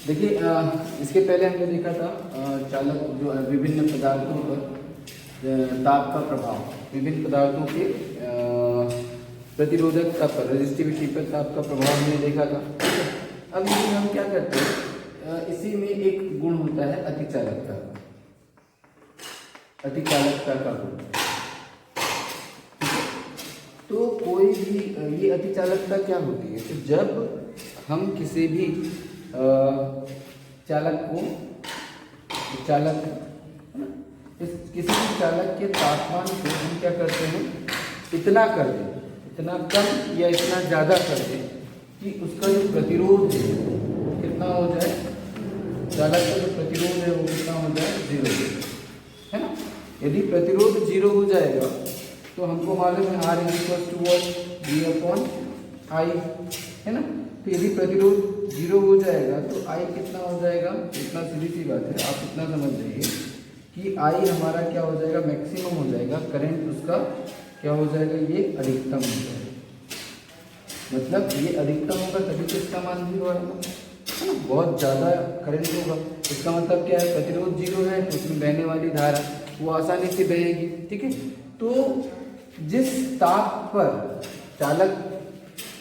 देखिए इसके पहले हमने देखा था चालक जो विभिन्न पदार्थों पर ताप का प्रभाव, विभिन्न पदार्थों के प्रतिरोधकता पर, रेजिस्टिविटी पर ताप का प्रभाव हमने देखा था। अब इसमें हम क्या करते हैं, इसी में एक गुण होता है अतिचालकता, अतिचालकता का गुण। तो कोई भी ये अतिचालकता क्या होती है, तो जब हम किसी भी किसी भी चालक के तापमान को हम क्या करते हैं, इतना कर दें, इतना कम या इतना ज़्यादा कर दें कि उसका जो प्रतिरोध है कितना हो जाए, चालक का जो प्रतिरोध है वो कितना हो जाए, 0 है ना। यदि प्रतिरोध 0 हो जाएगा तो हमको मालूम है R = V/I है ना। तो यदि प्रतिरोध 0 हो जाएगा तो I कितना हो जाएगा, इतना सीधी सी बात है, आप इतना समझ जाइए कि I हमारा क्या हो जाएगा, मैक्सिमम हो जाएगा, करंट उसका क्या हो जाएगा, ये अधिकतम हो जाएगा। मतलब ये अधिकतम होगा तभी तो इसका मान 0 आएगा, है ना। बहुत ज़्यादा करंट होगा, इसका मतलब क्या है, प्रतिरोध 0 है तो उसमें बहने वाली धारा वो आसानी से बहेगी, ठीक है। तो जिस ताप पर चालक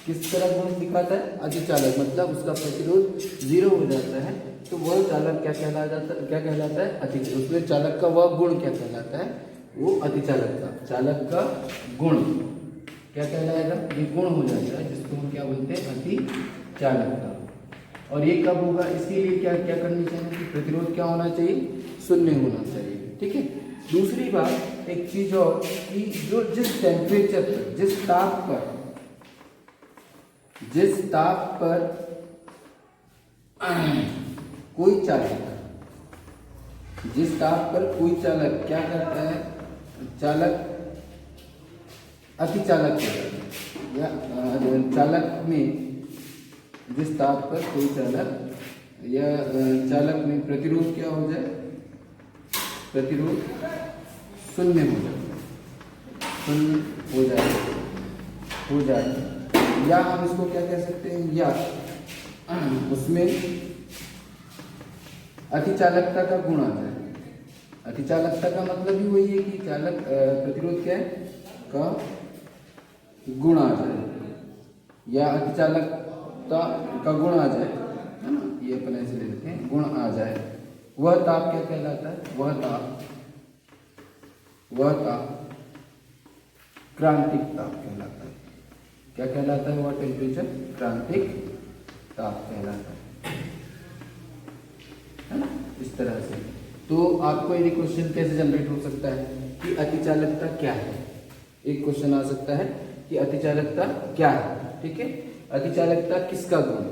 किस तरह गुण दिखाता है, अतिचालक, मतलब उसका प्रतिरोध 0 हो जाता है तो वह चालक क्या कहलाता है, अतिचालक। उसमें चालक का वह गुण क्या कहलाता है, वो अतिचालकता, चालक का गुण क्या कहलाएगा, ये गुण हो जाता है जिसको हम क्या बोलते हैं, अतिचालकता। और ये कब होगा, इसके लिए क्या क्या करनी चाहिए कि प्रतिरोध क्या होना चाहिए, 0 होना चाहिए, ठीक है। दूसरी बात एक चीज और कि जो जिस टेम्परेचर पर, जिस ताप पर कोई चालक, जिस ताप पर कोई चालक क्या करता है, चालक अतिचालक या चालक में, जिस ताप पर कोई चालक या चालक में प्रतिरोध क्या हो जाए, प्रतिरोध 0 हो जाए, 0 हो जाए, या हम इसको क्या कह सकते हैं, या उसमें अतिचालकता का गुण आ जाए। अतिचालकता का मतलब ही वही है कि चालक प्रतिरोध क्या है का गुण आ जाए, या अतिचालकता का गुण आ जाए, है ना, ये अपन ऐसे ले लेते हैं, गुण आ जाए। वह ताप क्या कहलाता है, वह ताप क्रांतिक ताप कहलाता है। क्या कहलाता है वह टेम्परेचर, क्रांतिक ताप कहलाता है ना, इस तरह से। तो आपको ये क्वेश्चन कैसे जनरेट हो सकता है कि अतिचालकता क्या है, एक क्वेश्चन आ सकता है कि अतिचालकता क्या है, ठीक है। अतिचालकता किसका गुण,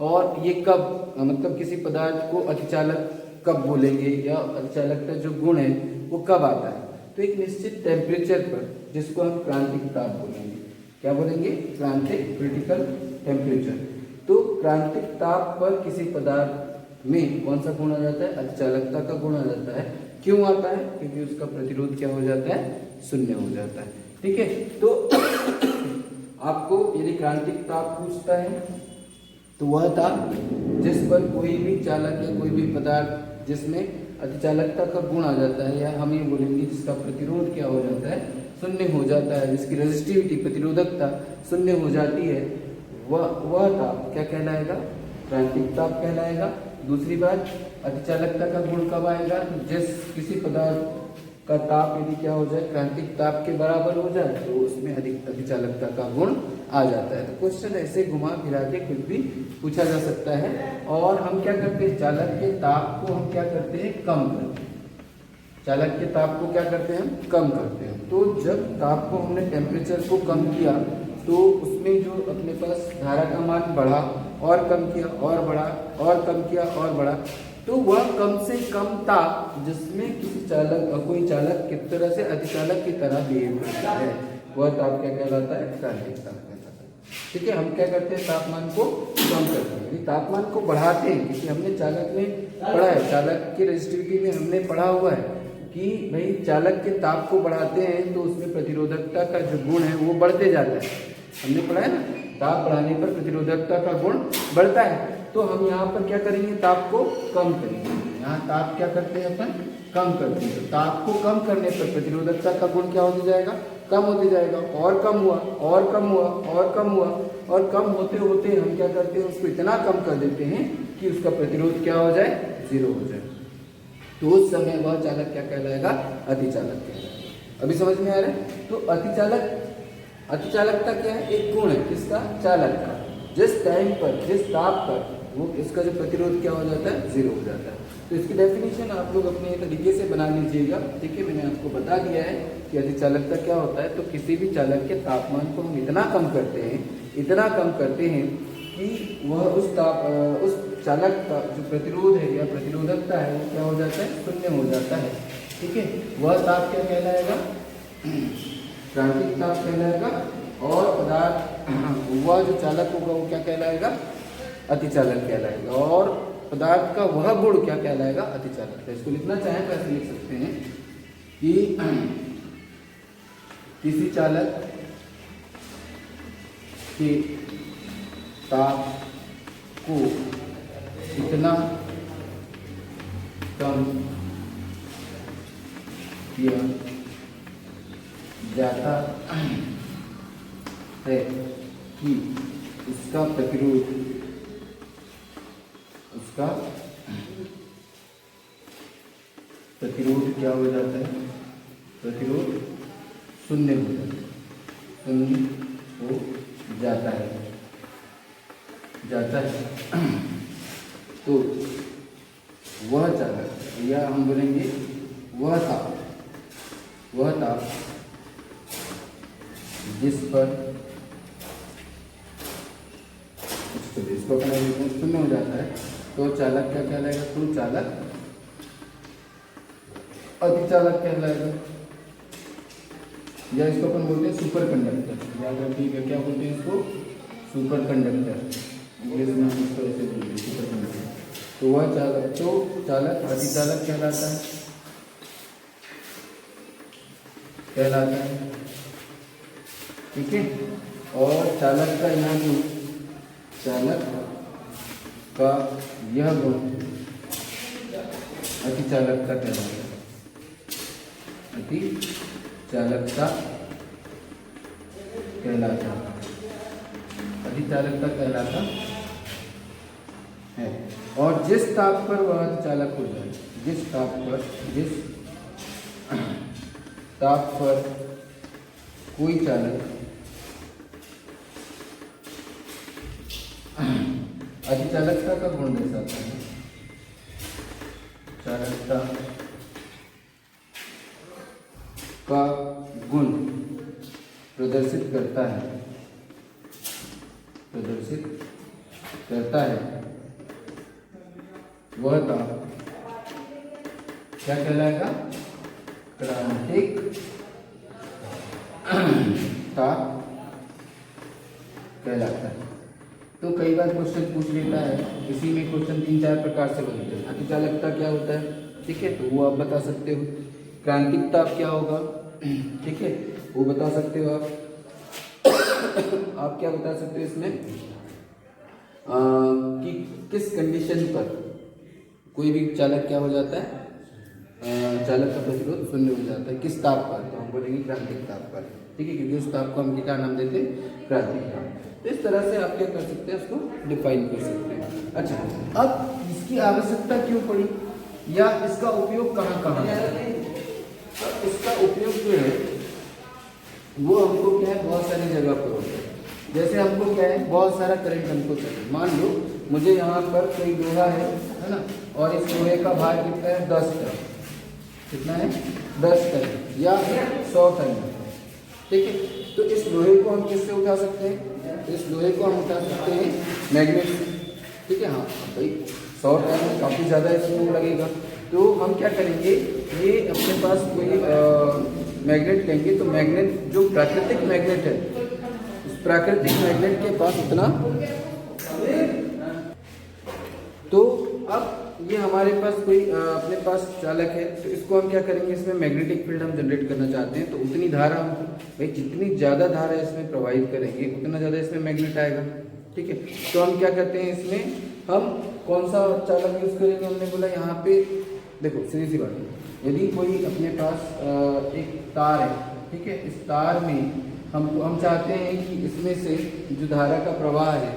और ये कब, मतलब किसी पदार्थ को अतिचालक कब बोलेंगे, या अतिचालकता जो गुण है वो कब आता है, तो एक निश्चित टेम्परेचर पर, जिसको हम क्रांतिक ताप बोलेंगे। क्या बोलेंगे, क्रांतिक, क्रिटिकल टेम्परेचर। तो क्रांतिक ताप पर किसी पदार्थ में कौन सा गुण आ जाता है, अतिचालकता का गुण आ जाता है। क्यों आता है, क्योंकि उसका प्रतिरोध क्या हो जाता है, 0 हो जाता है, ठीक है। तो आपको यदि क्रांतिक ताप पूछता है तो वह ताप जिस पर कोई भी चालक या कोई भी पदार्थ जिसमें अतिचालकता का गुण आ जाता है, या हम ये बोलेंगे जिसका प्रतिरोध क्या हो जाता है, 0 हो जाता है, जिसकी रेजिस्टिविटी, प्रतिरोधकता 0 हो जाती है, वह ताप क्या कहलाएगा, क्रांतिक ताप कहलाएगा। दूसरी बात, अतिचालकता का गुण कब आएगा, तो जिस किसी पदार्थ का ताप यदि क्या हो जाए, क्रांतिक ताप के बराबर हो जाए, तो उसमें अधिक अतिचालकता का गुण आ जाता है। तो क्वेश्चन ऐसे घुमा फिरा के कुछ भी पूछा जा सकता है। और हम क्या करते हैं, चालक के ताप को हम क्या करते हैं, कम करते हैं। चालक के ताप को क्या करते हैं, हम कम करते हैं। तो जब ताप को हमने, टेम्परेचर को कम किया, तो उसमें जो अपने पास धारा का मान बढ़ा, और कम किया, और बढ़ा, और कम किया, और बढ़ा, तो वह कम से कम ताप जिसमें किसी चालक, कोई चालक किस तरह से अतिचालक की तरह बिहेव करता है, वह ताप क्या कहलाता है, क्रांतिक ताप कहलाता है, ठीक है। हम क्या करते हैं, तापमान को कम करते हैं, यदि तापमान को बढ़ाते हैं, क्योंकि हमने चालक में पढ़ा है, चालक की रेजिस्टिविटी में हमने पढ़ा हुआ है कि भाई चालक के ताप को बढ़ाते हैं तो उसमें प्रतिरोधकता का जो गुण है वो बढ़ते जाता है। हमने पढ़ा है ना, ताप बढ़ाने पर प्रतिरोधकता का गुण बढ़ता है। तो हम यहाँ पर क्या करेंगे, ताप को कम करेंगे। यहाँ ताप क्या करते हैं अपन, कम करते हैं। तो ताप को कम करने पर प्रतिरोधकता का गुण क्या होते जाएगा, कम होते जाएगा। और कम हुआ, और कम हुआ, और कम हुआ, और कम होते होते हम क्या करते हैं, उसको इतना कम कर देते हैं कि उसका प्रतिरोध क्या हो जाए, 0 हो जाए। तो उस समय वह चालक क्या कहलाएगा, अतिचालक कहलाएगा। अभी समझ में आ रहा है। तो अतिचालकता क्या है, एक गुण है किसका, चालक का। जिस टाइम पर, जिस ताप पर वो इसका जो प्रतिरोध क्या हो जाता है, 0 हो जाता है। तो इसकी डेफिनेशन आप लोग अपने तरीके से बना लीजिएगा, ठीक है। मैंने आपको बता दिया है कि अतिचालकता क्या होता है। तो किसी भी चालक के तापमान को हम इतना कम करते हैं, इतना कम करते हैं कि वह उस चालक का जो प्रतिरोध है या प्रतिरोधकता है वो क्या हो जाता है, 0 हो जाता है, ठीक है। वह ताप क्या कहलाएगा, क्रांतिक ताप कहलाएगा। और पदार्थ वह जो चालक होगा वो क्या कहलाएगा, अतिचालक कहलाएगा। और पदार्थ का वह गुण क्या कहलाएगा, अतिचालक। इसको लिखना चाहें तो ऐसे लिख सकते हैं कि किसी चालक के ताप को इतना कम किया जाता है कि उसका प्रतिरोध क्या हो जाता है, प्रतिरोध 0 हो जाता है, 0 हो जाता है। तो वह चालक या हम बोलेंगे वह ताप जिस पर इसको अपना 0 हो जाता है तो चालक क्या कहलाएगा, तो चालक अतिचालक कहलाएगा। या इसको अपन बोलते हैं सुपर कंडक्टर। याद रखिएगा क्या बोलते हैं इसको, सुपर कंडक्टर। इंग्लिश में हम इसको ऐसे बोलते हैं, सुपर कंडक्टर। तो वह चालक अतिचालक कहलाता है, ठीक है। और चालक का यहाँ जो चालक का यह गुण अतिचालकता कहलाता है, अतिचालकता कहलाता है। और जिस ताप पर वह अतिचालक हो जाए, जिस ताप पर कोई चालक अतिचालकता का गुण दर्शाता है, चालकता का गुण प्रदर्शित करता है, वह ताप क्या कहलाएगा, क्रांतिक ताप कहलाता है। तो कई बार क्वेश्चन पूछ लेता है, इसी में क्वेश्चन 3-4 प्रकार से बनते हैं। अतिचालकता क्या होता है, ठीक है, तो वो आप बता सकते हो। क्रांतिक ताप क्या होगा, ठीक है, वो बता सकते हो आप। आप क्या बता सकते हो इसमें कि किस कंडीशन पर कोई भी चालक क्या हो जाता है, चालक का प्रतिरोध 0 हो जाता है, किस ताप पर, तो हम बोलेंगे क्रांतिक ताप पर, ठीक है, क्योंकि उस ताप को हम क्या नाम देते हैं, क्रांतिक ताप। तो इस तरह से आप क्या कर सकते हैं, उसको डिफाइन कर सकते हैं। अच्छा, अब इसकी आवश्यकता क्यों पड़ी या इसका उपयोग कहाँ है। तो इसका उपयोग जो है वो हमको क्या है, बहुत सारी जगह पर होता है। जैसे हमको क्या है, बहुत सारा करंट हमको चाहिए। मान लो मुझे यहाँ पर कोई लोहा है ना, और इस लोहे का भार कितना है, 10 टन। कितना है, 10 टन या 100 टन, ठीक है। तो इस लोहे को हम किससे उठा सकते हैं, इस लोहे को हम उठा सकते हैं मैग्नेट से, ठीक है। हाँ भाई, 100 टन में काफ़ी ज़्यादा इसमें लगेगा। तो हम क्या करेंगे, ये अपने पास कोई मैग्नेट लेंगे, तो मैग्नेट जो प्राकृतिक मैग्नेट है, उस प्राकृतिक मैग्नेट के पास उतना, तो अब ये हमारे पास कोई अपने पास चालक है, तो इसको हम क्या करेंगे, इसमें मैग्नेटिक फील्ड हम जनरेट करना चाहते हैं। तो उतनी धारा हम भाई, जितनी ज़्यादा धारा इसमें प्रोवाइड करेंगे उतना ज़्यादा इसमें मैग्नेट आएगा, ठीक है। तो हम क्या करते हैं, इसमें हम कौन सा चालक यूज करेंगे, हमने बोला यहाँ पे देखो सीधी सी बात है, यदि कोई अपने पास एक तार है, ठीक है, इस तार में हम चाहते हैं कि इसमें से जो धारा का प्रवाह है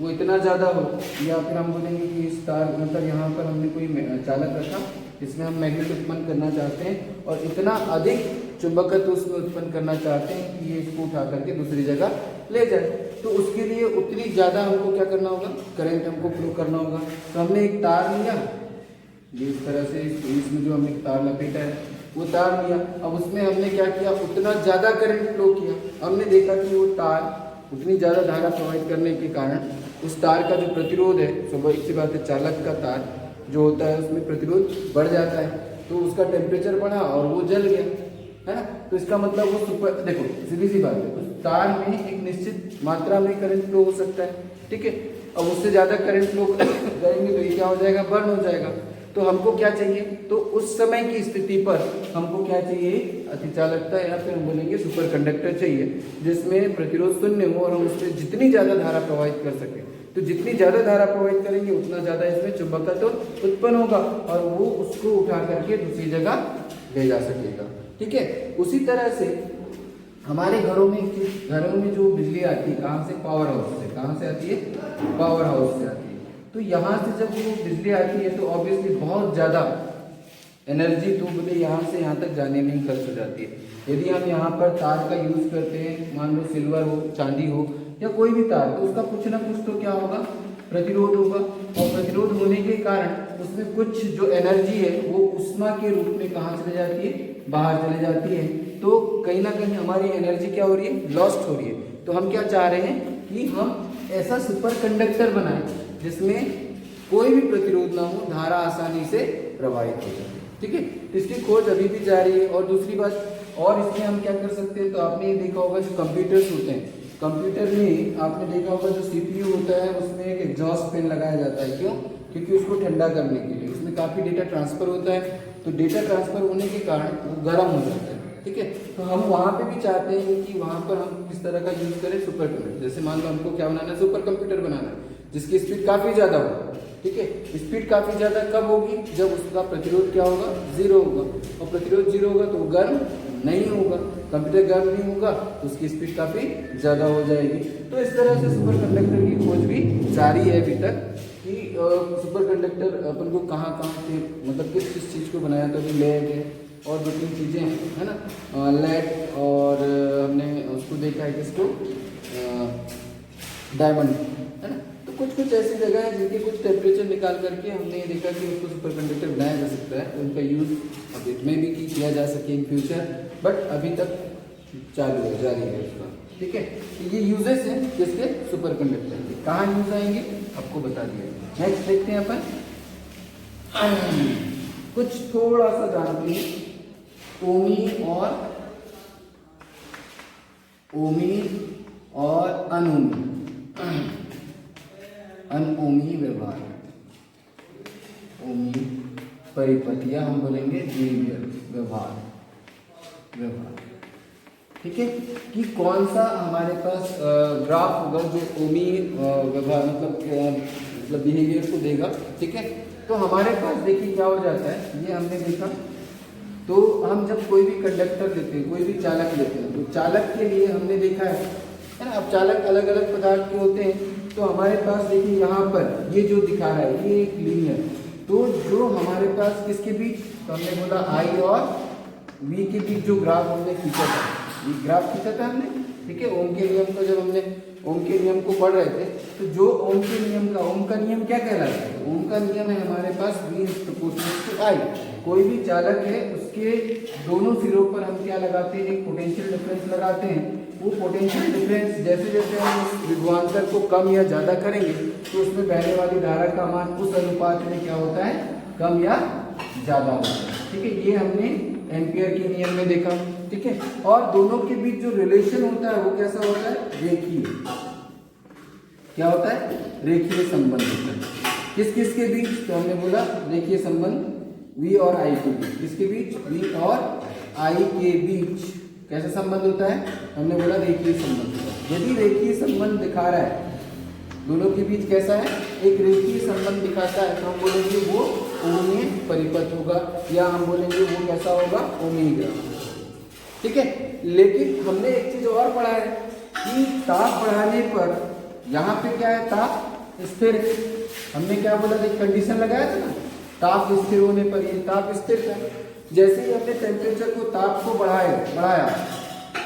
वो इतना ज़्यादा हो, या फिर हम बोलेंगे कि इस तार मतलब यहाँ पर हमने कोई चालक रखा इसमें हम मैग्नेट उत्पन्न करना चाहते हैं और इतना अधिक चुंबकत्व उसमें उत्पन्न करना चाहते हैं कि ये इसको उठा करके दूसरी जगह ले जाए, तो उसके लिए उतनी ज़्यादा हमको क्या करना होगा, करंट हमको फ्लो करना होगा। तो हमने एक तार लिया, ये इस तरह से इसमें जो हमने तार लपेटा है वो तार लिया, अब उसमें हमने क्या किया, उतना ज़्यादा करंट फ्लो किया। हमने देखा कि वो तार उतनी ज़्यादा धारा प्रवाहित करने के कारण उस तार का जो प्रतिरोध है, स्वाभाविक सी बात है, चालक का तार जो होता है उसमें प्रतिरोध बढ़ जाता है, तो उसका टेम्परेचर बढ़ा और वो जल गया, है ना। तो इसका मतलब वो सुपर, देखो सीधी सी बात है, उस तार में एक निश्चित मात्रा में करंट फ्लो हो सकता है, ठीक है। अब उससे ज़्यादा करंट फ्लो करेंगे तो ये क्या हो जाएगा, बर्न हो जाएगा। तो हमको क्या चाहिए, तो उस समय की स्थिति पर हमको क्या चाहिए, अतिचालकता या फिर हम बोलेंगे सुपर कंडक्टर चाहिए, जिसमें प्रतिरोध शून्य हो और हम उसमें जितनी ज़्यादा धारा प्रवाहित कर सकें। तो जितनी ज़्यादा धारा प्रवाहित करेंगे उतना ज़्यादा इसमें चुंबकत्व उत्पन्न होगा और वो उसको उठा करके दूसरी जगह ले जा सकेगा, ठीक है। उसी तरह से हमारे घरों में जो बिजली आती है कहाँ से, पावर हाउस से। कहाँ से आती है, पावर हाउस से आती है। तो यहाँ से जब वो बिजली आती है तो ऑब्वियसली बहुत ज़्यादा एनर्जी तो बोले यहाँ से यहाँ तक जाने में ही खर्च हो जाती है। यदि हम यहाँ पर तार का यूज़ करते हैं, मान लो सिल्वर हो, चांदी हो या कोई भी तार, तो उसका कुछ ना कुछ तो क्या होगा, प्रतिरोध होगा, और प्रतिरोध होने के कारण उसमें कुछ जो एनर्जी है वो उष्मा के रूप में कहाँ चले जाती है, बाहर चले जाती है। तो कहीं ना कहीं हमारी एनर्जी क्या हो रही है, लॉस्ट हो रही है। तो हम क्या चाह रहे हैं कि हम ऐसा सुपर कंडक्टर बनाएं जिसमें कोई भी प्रतिरोध ना हो, धारा आसानी से प्रवाहित हो जाए, ठीक है। इसकी खोज अभी भी जारी है। और दूसरी बात, और इसमें हम क्या कर सकते हैं, तो आपने ये देखा होगा जो कंप्यूटर्स होते हैं, कंप्यूटर में आपने देखा होगा जो सीपीयू होता है उसमें एक एग्जॉस्ट फैन लगाया जाता है। क्यों, क्योंकि उसको ठंडा करने के लिए, उसमें काफ़ी डेटा ट्रांसफर होता है, तो डेटा ट्रांसफर होने के कारण वो गर्म हो जाता है, ठीक है। तो हम वहाँ पे भी चाहते हैं कि वहाँ पर हम किस तरह का यूज़ करें, सुपर कंप्यूटर। जैसे मान लो हमको क्या बनाना है, सुपर कंप्यूटर बनाना है जिसकी स्पीड काफ़ी ज़्यादा हो, ठीक है। स्पीड काफ़ी ज़्यादा कब होगी, जब उसका प्रतिरोध क्या होगा, जीरो होगा, और प्रतिरोध जीरो होगा तो गर्म नहीं होगा, कंप्यूटर गर्म नहीं होगा तो उसकी स्पीड काफ़ी ज़्यादा हो जाएगी। तो इस तरह से सुपर कंडक्टर की खोज भी जारी है अभी तक कि सुपर कंडक्टर अपन को कहाँ से, मतलब किस किस चीज़ को बनाया, तो अभी लेड है और दो तीन चीज़ें है ना, लेड, और हमने उसको देखा है किसको, डायमंड, है ना। तो कुछ कुछ ऐसी जगह है जिनके कुछ टेम्परेचर निकाल करके हमने ये देखा कि उसको सुपर कंडक्टर बनाया जा सकता है। उनका यूज़ अब इसमें भी किया जा सके इन फ्यूचर, बट अभी तक चालू है, जारी है उसका, ठीक है। तो ये यूजेस हैं किसके, सुपर कंडक्टर के। कहाँ यूज आएंगे आपको बता दिया। नेक्स्ट देखते हैं अपन, कुछ थोड़ा सा जानते हैं ओमी और अनओमी व्यवहार, ओमी परिपथ या हम बोलेंगे बिहेवियर, व्यवहार, ठीक है। कि कौन सा हमारे पास ग्राफ होगा जो ओमी व्यवहार मतलब बिहेवियर को देगा, ठीक है। तो हमारे पास देखिए क्या हो जाता है, ये हमने देखा, तो हम जब कोई भी कंडक्टर लेते हैं, कोई भी चालक लेते हैं, तो चालक के लिए हमने देखा है ना, अब चालक अलग अलग पदार्थ के होते हैं। तो हमारे पास देखिए यहाँ पर ये जो दिखा रहा है ये एक लीनियर, तो जो हमारे पास किसके बीच, तो हमने बोला आई और वी के बीच जो ग्राफ हमने खींचा था, ये ग्राफ खींचा था हमने, ठीक है। ओम के नियम को जब हमने ओम के नियम को पढ़ रहे थे, तो जो ओम के नियम का, ओम का नियम क्या कहलाता है, ओम का नियम है हमारे पास V is proportional to I। कोई भी चालक है उसके दोनों सिरों पर हम क्या लगाते हैं, एक पोटेंशियल डिफरेंस लगाते हैं। वो पोटेंशियल डिफरेंस जैसे जैसे हम उस विभवांतर को कम या ज़्यादा करेंगे तो उसमें बहने वाली धारा का मान उस अनुपात में क्या होता है, कम या ज़्यादा होता है, ठीक है। ये हमने एम्पियर के नियम में देखा, ठीक है। और दोनों के बीच जो रिलेशन होता है वो कैसा होता है, रेखीय, क्या होता है, रेखीय संबंध होता है। किस किस के बीच, तो हमने बोला रेखीय संबंध V और I के बीच, किसके बीच, V और I के बीच कैसा संबंध होता है, हमने बोला रेखीय संबंध। यदि रेखीय संबंध दिखा रहा है, दोनों के बीच कैसा है, एक रेखीय संबंध दिखाता है तो हम बोलेंगे वो ओमीय परिपथ होगा, या हम बोलेंगे वो कैसा होगा, ओमीय ग्राफ। ठीक है, लेकिन हमने एक चीज और पढ़ा है कि ताप बढ़ाने पर यहाँ पे क्या है, ताप स्थिर। हमने क्या बोला था, कंडीशन लगाया था ना, ताप स्थिर होने पर, ये ताप स्थिर था। जैसे ही हमने टेम्परेचर को, ताप को बढ़ाया,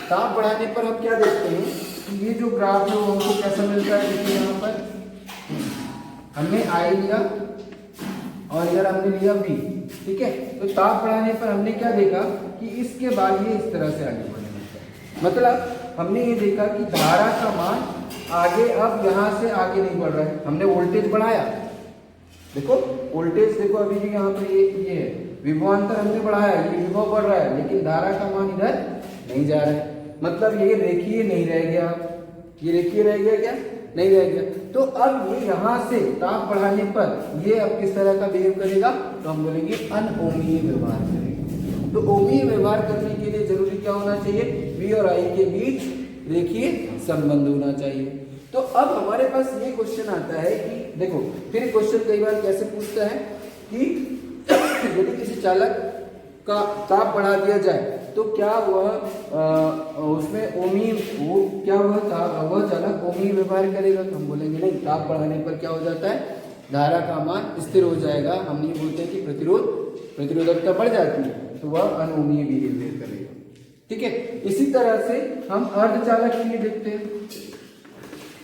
ताप बढ़ाने पर हम क्या देखते हैं कि ये जो ग्राफ है वो हमको कैसा मिलता है। देखिए यहाँ पर हमने आई लिया और इधर हमने लिया V। ठीक है, तो ताप बढ़ाने पर हमने क्या देखा कि इसके बाद ये इस तरह से आगे बढ़ने लगता है। मतलब हमने ये देखा कि धारा का मान आगे अब यहाँ से आगे नहीं बढ़ रहा है। हमने वोल्टेज बढ़ाया, देखो वोल्टेज देखो अभी भी यहाँ पर ये है, विभवांतर हमने बढ़ाया, ये विभव बढ़ रहा है, लेकिन धारा का मान इधर नहीं जा रहा है। मतलब ये रेखीय नहीं रह गया। ये रेखीय रह गया क्या, नहीं रह गया। तो अब ये यहाँ से ताप बढ़ाने पर ये अब किस तरह का बिहेव करेगा, तो हम बोलेंगे अनओमीय व्यवहार करेगा। तो ओमीय व्यवहार करने के लिए जरूरी क्या होना चाहिए, V और I के बीच रेखीय संबंध होना चाहिए। तो अब हमारे पास ये क्वेश्चन आता है कि देखो, फिर क्वेश्चन कई बार कैसे पूछता है कि यदि किसी चालक का ताप बढ़ा दिया जाए तो क्या वह उसमें ओमीय, वो क्या वह चालक ओमीय व्यवहार करेगा, तो हम बोलेंगे नहीं। ताप बढ़ाने पर क्या हो जाता है, धारा का मान स्थिर हो जाएगा। हम नहीं बोलते कि प्रतिरोधकता बढ़ जाती है, तो वह अनओमीय बिहेवियर करेगा। ठीक है, इसी तरह से हम अर्धचालक के लिए देखते हैं।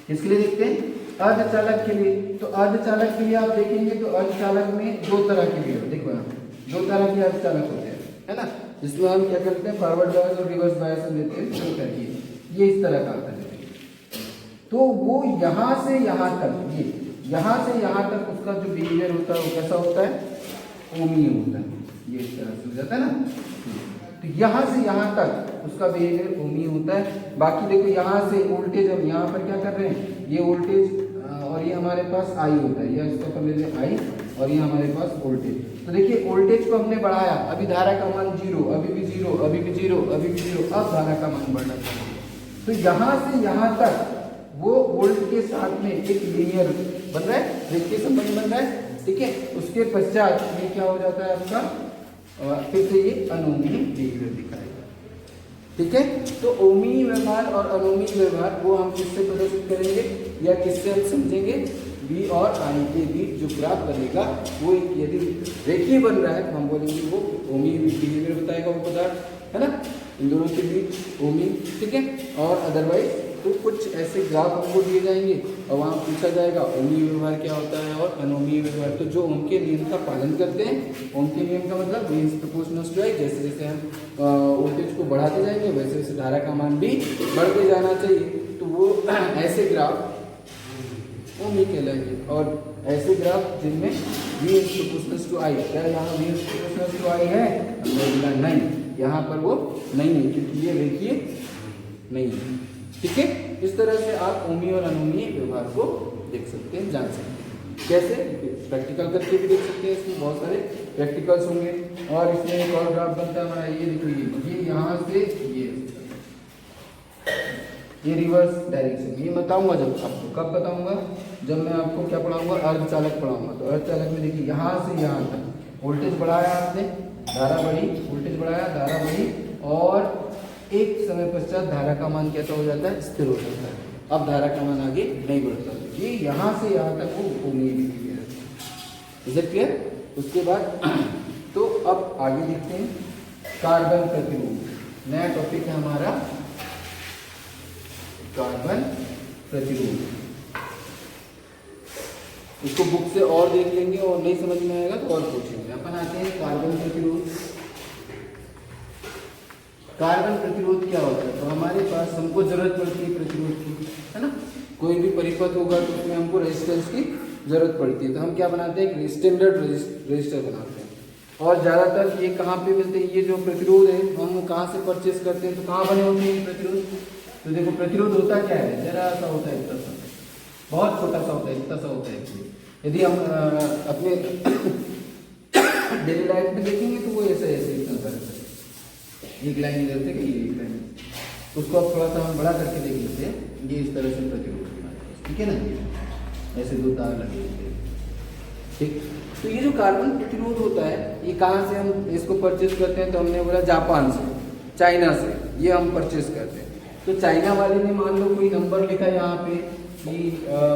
किसके लिए देखते हैं, अर्धचालक के लिए। तो अर्धचालक के लिए आप देखेंगे तो अर्धचालक में दो तरह के लिए, देखो यहाँ दो तरह के अर्धचालक होते हैं, है ना, जिसमें हम क्या करते हैं, फॉरवर्ड बायस और रिवर्स बायस हम देते हैं। ये इस तरह का आता है। तो वो यहाँ से यहाँ तक, ये यहाँ से यहाँ तक उसका जो बिहेवियर होता है वो कैसा होता है, ओमीय होता है। ये इस तरह से हो जाता है ना। तो यहाँ से यहाँ तक उसका बिहेवियर ओमीय होता है। बाकी देखो यहाँ से वोल्टेज, हम यहाँ पर क्या कर रहे हैं, ये वोल्टेज और ये हमारे पास आई होता है, या इसको कर लेते हैं आई, और ये हमारे पास वोल्टेज। तो देखिए वोल्टेज को हमने बढ़ाया, अभी धारा का मान 0, अभी भी 0, अभी भी 0, अभी भी 0, अब धारा का मान बढ़ना चाहिए। तो यहाँ से यहाँ तक वो वोल्ट के साथ में एक लीनियर बन रहा है, रेखीय संबंध बन रहा है। ठीक है, उसके पश्चात ये क्या हो जाता है आपका, फिर से ये अनोमीय बिहेवियर दिखाएगा। ठीक है, तो ओमीय व्यवहार और अनोमीय व्यवहार वो हम किससे प्रदर्शित करेंगे, या किससे हम समझेंगे, V और I के बीच जो ग्राफ बनेगा वो यदि रेखीय बन रहा है तो हम बोलेंगे वो ओमीय बिहेवियर बताएगा वो पदार्थ, है ना, इन दोनों के बीच ओमीय। ठीक है, और अदरवाइज तो कुछ ऐसे ग्राफ हमको दिए जाएंगे और वहाँ पूछा जाएगा ओमीय व्यवहार क्या होता है और अनोमीय व्यवहार। तो जो ओम के नियम का पालन करते हैं, ओम के नियम का मतलब V is proportional to I, जैसे जैसे हम वोल्टेज को बढ़ाते जाएंगे वैसे वैसे धारा का मान भी बढ़ते जाना चाहिए। तो वो ऐसे ग्राफ ओमीय कहलाएंगे। और ऐसे ग्राफ जिनमें V is proportional to I, क्या यहाँ V is proportional to I है, हमने बोला नहीं, यहाँ पर वो नहीं है क्योंकि ये रेखीय नहीं है। ठीक है, इस तरह से आप ओमीय और अनोमीय व्यवहार को देख सकते हैं, जान सकते हैं। कैसे, प्रैक्टिकल करके भी देख सकते हैं, इसमें बहुत सारे प्रैक्टिकल्स होंगे। और इसमें एक और ग्राफ बनता है हमारा, ये देखो, ये यहाँ से ये रिवर्स डायरेक्शन। ये बताऊंगा जब आपको, कब बताऊंगा, जब मैं आपको क्या पढ़ाऊंगा, अर्धचालक पढ़ाऊंगा। तो अर्धचालक में देखिए यहाँ से यहाँ तक वोल्टेज बढ़ाया आपने, धारा बढ़ी, वोल्टेज बढ़ाया, धारा बढ़ी, और एक समय पश्चात धारा का मान कैसा हो जाता है, स्थिर हो जाता है। अब धारा का मान आगे नहीं बढ़ता। ये यहाँ से यहाँ तक वो ओमीय बिहेवियर है। Is it clear? उसके बाद तो अब आगे देखते हैं कार्बन प्रतिरोध। नया टॉपिक है हमारा कार्बन प्रतिरोध। इसको बुक से और देख लेंगे और नहीं समझ में आएगा तो और पूछेंगे। अपन आते हैं कार्बन प्रतिरोध। कार्बन प्रतिरोध क्या होता है? तो हमारे पास हमको जरूरत पड़ती है प्रतिरोध की, है ना। कोई भी परिपथ होगा तो उसमें हमको रेजिस्टेंस की जरूरत पड़ती है। तो हम क्या बनाते हैं, एक स्टैंडर्ड रेजिस्टर बनाते हैं। और ज़्यादातर ये कहाँ पे मिलते हैं, ये जो प्रतिरोध है हम कहाँ से परचेस करते हैं, तो कहाँ बने होते हैं प्रतिरोध? तो देखो प्रतिरोध होता क्या है, जरा सा होता है, इतना सा, बहुत छोटा सा होता है, इतना सा होता है। यदि हम अपने डेली लाइफ में देखेंगे तो वो ऐसे ऐसे इतना सा रहता है, एक लाइन इधर से कहीं एक लाइन, उसको आप थोड़ा सा हम बड़ा करके देख लेते हैं। ये इस तरह से प्रतिरोध, ठीक है ना। ऐसे 2 तार लगे होते हैं, ठीक। तो ये जो कार्बन प्रतिरोध होता है ये कहाँ से हम इसको परचेज करते हैं, तो हमने बोला जापान से, चाइना से ये हम परचेज करते हैं। तो चाइना वाले ने मान लो कोई नंबर लिखा यहाँ पे कि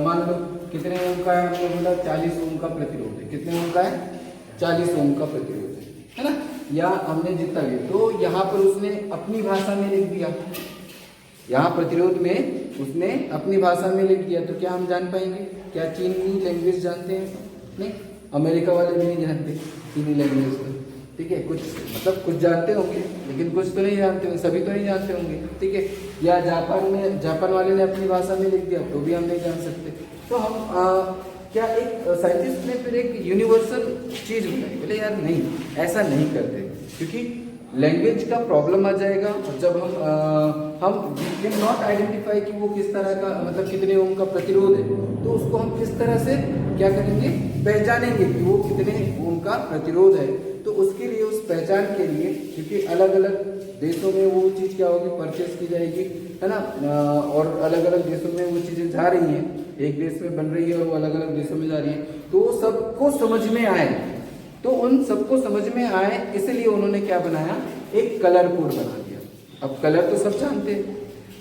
मान लो कितने ओम का है, हमने बोला 40 ओम का प्रतिरोध है। कितने ओम का है? 40 ओम का प्रतिरोध है ना, या हमने जितना भी, तो यहाँ पर उसने अपनी भाषा में लिख दिया, यहाँ प्रतिरोध में उसने अपनी भाषा में लिख दिया। तो क्या हम जान पाएंगे? क्या चीनी लैंग्वेज जानते हैं? नहीं, अमेरिका वाले भी नहीं जानते चीनी लैंग्वेज को, ठीक है। कुछ मतलब कुछ जानते होंगे लेकिन कुछ तो नहीं जानते होंगे, सभी तो नहीं जानते होंगे, ठीक है। या जापान वाले ने अपनी भाषा में लिख दिया तो भी हम नहीं जान सकते। तो हम क्या एक साइंटिस्ट ने फिर एक यूनिवर्सल चीज बनाई, बोले यार नहीं, ऐसा नहीं करते, क्योंकि लैंग्वेज का प्रॉब्लम आ जाएगा। जब हम कैन नॉट आइडेंटिफाई कि वो किस तरह का, मतलब कितने ओम का प्रतिरोध है, तो उसको हम किस तरह से क्या करेंगे, पहचानेंगे कि वो कितने ओम का प्रतिरोध है। तो उसके लिए, उस पहचान के लिए, क्योंकि अलग अलग देशों में वो चीज़ क्या होगी, परचेज की जाएगी, है ना, और अलग अलग देशों में वो चीज़ें जा रही हैं, एक देश में बन रही है और वो अलग अलग देशों में जा रही है, तो सबको समझ में आए, तो उन सबको समझ में आए, इसलिए उन्होंने क्या बनाया, एक कलर कोड बना दिया। अब कलर तो सब जानते हैं,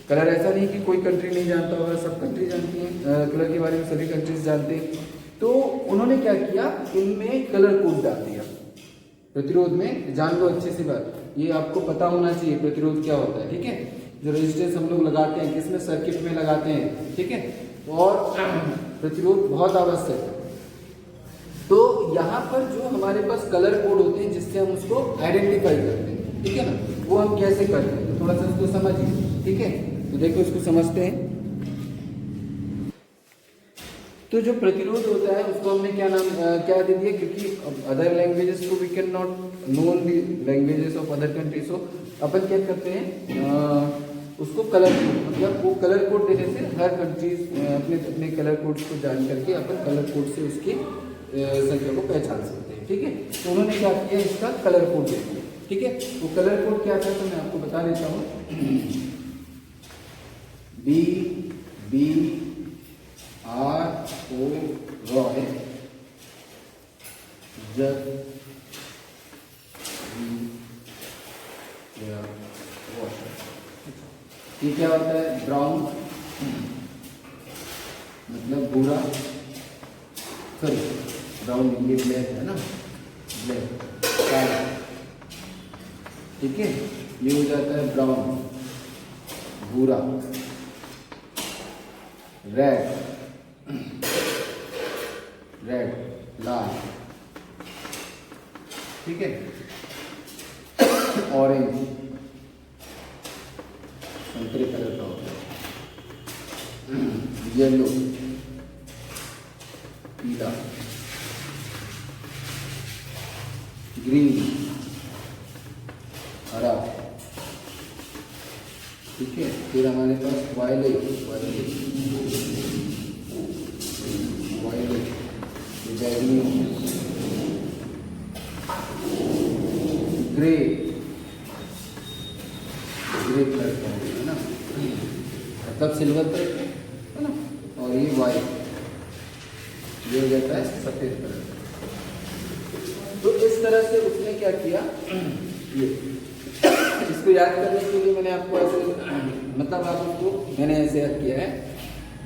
कलर ऐसा नहीं कि कोई कंट्री नहीं जानता होगा, सब कंट्री जानती हैं कलर के बारे में, सभी कंट्रीज जानते हैं। तो उन्होंने क्या किया, इनमें कलर कोड डाल दिया प्रतिरोध में। जान लो अच्छी सी बात, ये आपको पता होना चाहिए प्रतिरोध क्या होता है, ठीक है। जो रेजिस्टेंस हम लोग लगाते हैं, किसमें, सर्किट में लगाते हैं, ठीक है, और प्रतिरोध बहुत आवश्यक है। तो यहाँ पर जो हमारे पास कलर कोड होते हैं जिससे हम उसको आइडेंटिफाई करते हैं, ठीक है ना, वो हम कैसे करते हैं, तो थोड़ा सा इसको समझिए, ठीक है। तो देखो इसको समझते हैं। तो जो प्रतिरोध होता है उसको हमने क्या नाम क्या दे दिया, क्योंकि अदर लैंग्वेजेस को we can not known the languages of other countries, so अपन क्या करते हैं, उसको कलर कोड, मतलब वो कलर कोड देने से हर कंट्रीज अपने अपने कलर कोड्स को जान करके अपन कलर कोड से उसकी संख्या को पहचान सकते हैं, ठीक है। तो उन्होंने क्या किया, इसका कलर कोड दे दिया, ठीक है। वो कलर कोड क्या था, तो मैं आपको बता देता हूँ। BR O रॉय जब वाटर, ये क्या होता है, ब्राउन मतलब भूरा, सॉरी ब्राउन, ये ब्लैक है ना, ब्लैक काला, ठीक है। ये हो जाता है ब्राउन, भूरा, रेड, लाल, ठीक है, ऑरेंज, संतरे कलर का होता है, येलो, पीला, ग्रीन, हरा, ठीक है। फिर हमारे पास वायलेट, बैगनी, ग्रे कलर का है ना, मतलब सिल्वर कलर है ना, और ये वाइट, ये हो जाता है सफेद कलर। तो इस तरह से उसने क्या किया, ये इसको याद करने के लिए मैंने आपको ऐसे, मतलब आप उसको मैंने ऐसे याद किया है।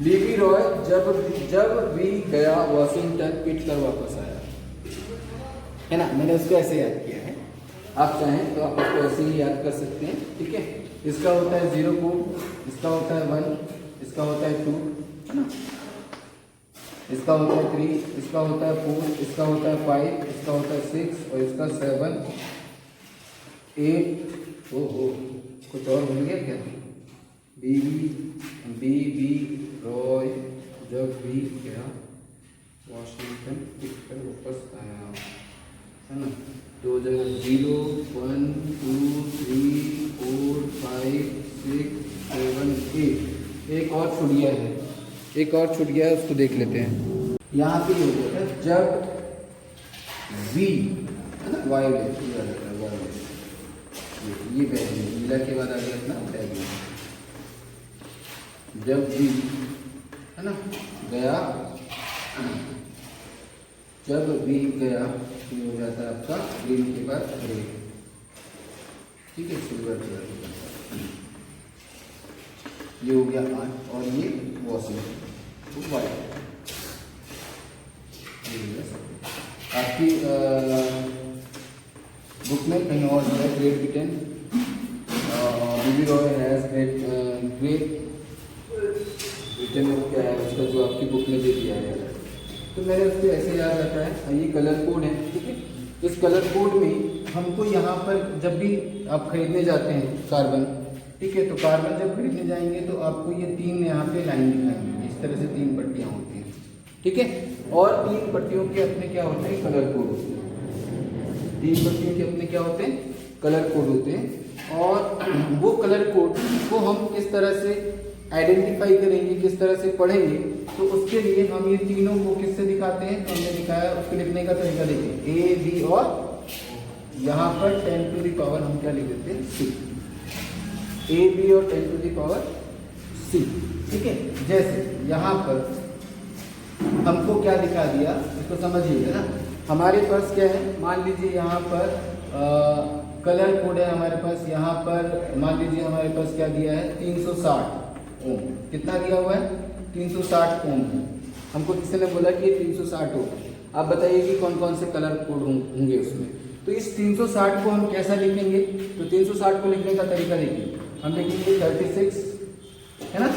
बीबी रॉय जब भी गया वॉशिंगटन पीट कर वापस आया, है ना, मैंने उसको ऐसे याद किया है। आप चाहें तो आप उसको ऐसे ही याद कर सकते हैं, ठीक है। इसका होता है 0 कोड, इसका होता है 1, इसका होता है 2, है ना, इसका होता है 3, इसका होता है 4, इसका होता है 5, इसका होता है 6 और इसका 7, 8। ओहो, कुछ और भूल गया क्या? बीबी रॉय जब भी गया वॉशिंगटन पीट कर वापस आया, है ना। तो जगह 0, 1, 2, 3, 4, 5, 6, 7, 8। एक और छूट गया है, एक और छूट गया है, उसको देख लेते हैं। यहाँ पे हो गया था जब वी, है ना, वायलेट, ये बैगनी, नीला के बाद आ गया अपना बैगनी। जब भी, है ना, गया जब बी गया तो हो जाता है आपका ग्रीन के बाद रेड, ठीक है, सिल्वर कलर के बाद ये हो गया 8 और ये वॉशिंग तो वाइट। आपकी बुक में कहीं और जो है ग्रेड B10 बीबी रॉय हैज ग्रेड रिटर्न क्या है उसका जो आपकी बुक में दे दिया है, तो मैंने उसको ऐसे याद रखा है। ये कलर कोड है, ठीक है। इस कलर कोड में हमको यहाँ पर जब भी आप खरीदने जाते हैं कार्बन, ठीक है, तो कार्बन जब खरीदने जाएंगे तो आपको ये 3 यहाँ पे लाइन दिखाएंगे, इस तरह से 3 पट्टियाँ होती हैं, ठीक है। और 3 पट्टियों के अपने क्या होते हैं, कलर कोड होते हैं। 3 पट्टियों के अपने क्या होते हैं, कलर कोड होते हैं। और वो कलर कोड को हम किस तरह से आइडेंटिफाई करेंगे, किस तरह से पढ़ेंगे, तो उसके लिए हम ये तीनों को किससे दिखाते हैं, तो हमने दिखाया उसको लिखने का तरीका देखिए, ए बी और यहाँ पर 10 टू द पावर हम क्या लिख देते हैं, सी। ए बी और 10 टू द पावर सी, ठीक है। जैसे यहाँ पर हमको क्या दिखा दिया, इसको समझिए ना। हमारे पास क्या है, मान लीजिए यहाँ पर कलर कोड है हमारे पास, यहाँ पर मान लीजिए हमारे पास क्या दिया है, 360 ओम। कितना दिया हुआ है, 360 ओम है। हमको किसी ने बोला कि ये 360 ओम। आप बताइए कि कौन कौन से कलर कोड होंगे उसमें। तो इस 360 को हम कैसा लिखेंगे, तो 360 को लिखने का तरीका देखिए, हम लिखेंगे 36, है ना,